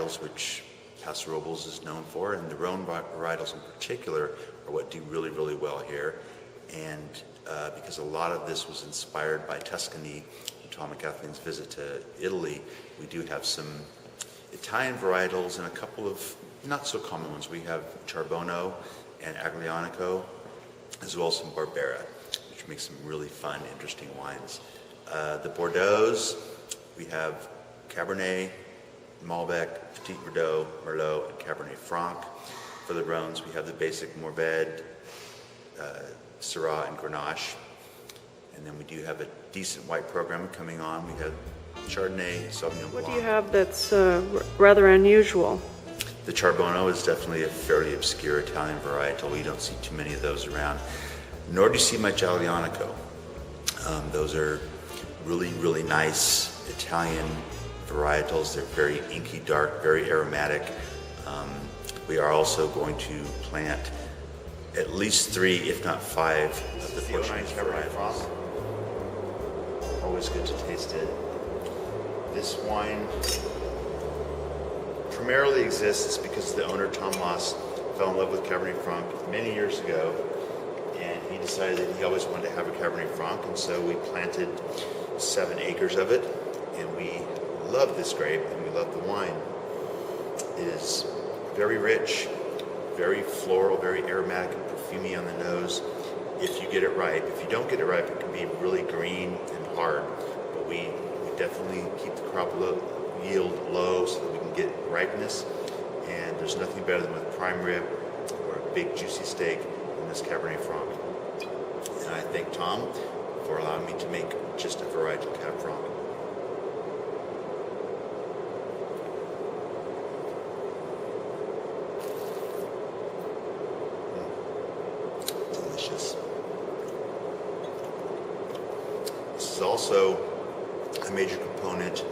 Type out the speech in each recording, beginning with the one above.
varietals, which Paso Robles is known for, and the Rhone varietals in particular are what do really, really well here. And because a lot of this was inspired by Tuscany, Tom and Kathleen's visit to Italy, we do have some Italian varietals and a couple of not so common ones. We have Charbono and Aglianico, as well as some Barbera, which makes some really fun, interesting wines. The Bordeaux's, we have Cabernet, Malbec, Petit Verdot, Merlot, and Cabernet Franc. For the Rhones, we have the basic Mourvèdre, Syrah, and Grenache. And then we do have a decent white program coming on. We have Chardonnay, Sauvignon Blanc. What do you have that's rather unusual? The Charbono is definitely a fairly obscure Italian varietal. We don't see too many of those around, nor do you see much Aglianico. Those are really, really nice Italian varietals. They're very inky, dark, very aromatic. We are also going to plant at least 3, if not 5, of the Portuguese varietals. Always good to taste it. This wine primarily exists because the owner, Tom Moss, fell in love with Cabernet Franc many years ago, and he decided that he always wanted to have a Cabernet Franc, and so we planted 7 acres of it, and we love this grape, and we love the wine. It is very rich, very floral, very aromatic and perfumey on the nose if you get it ripe. If you don't get it ripe, it can be really green and hard, but we definitely keep the crop yield low so that we can get ripeness, and there's nothing better than with prime rib or a big juicy steak than this Cabernet Franc. And I thank Tom for allowing me to make just a varietal Cab Franc. Delicious. This is also a major component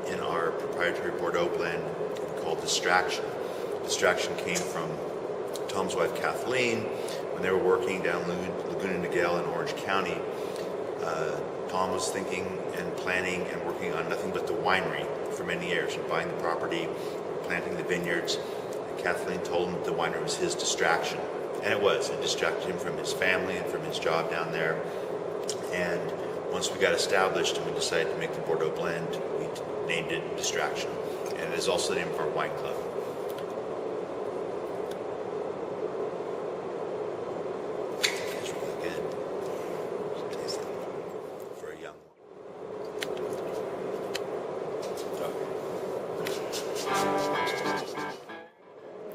in our proprietary Bordeaux blend called Distraction. Distraction came from Tom's wife Kathleen when they were working down Laguna Niguel in Orange County. Tom was thinking and planning and working on nothing but the winery for many years, and buying the property, planting the vineyards. And Kathleen told him that the winery was his distraction, and it was. It distracted him from his family and from his job down there. And once we got established and we decided to make the Bordeaux blend, we named it Distraction. And it is also the name of our wine club. It's really good. Taste it for a young one.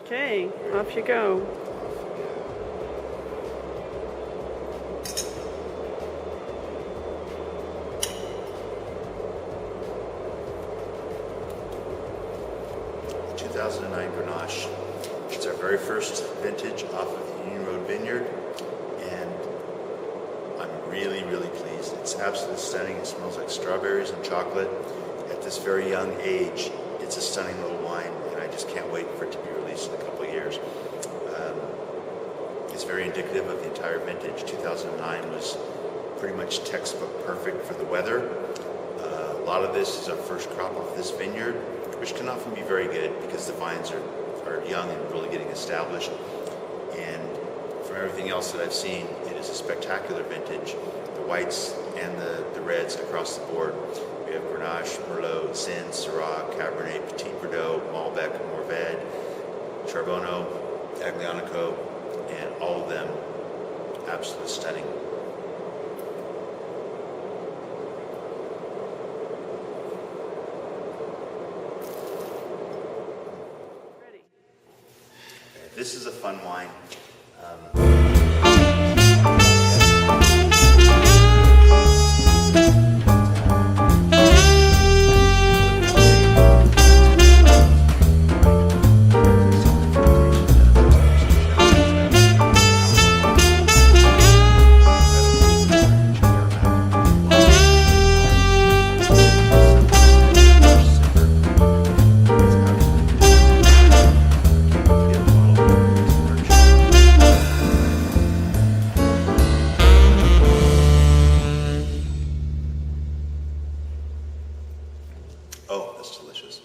Okay, off you go. The 2009 Grenache. It's our very first vintage off of the Union Road Vineyard, and I'm really, really pleased. It's absolutely stunning. It smells like strawberries and chocolate. At this very young age, it's a stunning little wine, and I just can't wait for it to be released in a couple of years. It's very indicative of the entire vintage. 2009 was pretty much textbook perfect for the weather. A lot of this is our first crop off this vineyard, which can often be very good because the vines are young and really getting established. And from everything else that I've seen, it is a spectacular vintage. The whites and the reds across the board. We have Grenache, Merlot, Zin, Syrah, Cabernet, Petit Verdot, Malbec, Mourvèdre, Charbono, Aglianico, and all of them absolutely stunning. Ready. This is a fun wine. Oh, that's delicious.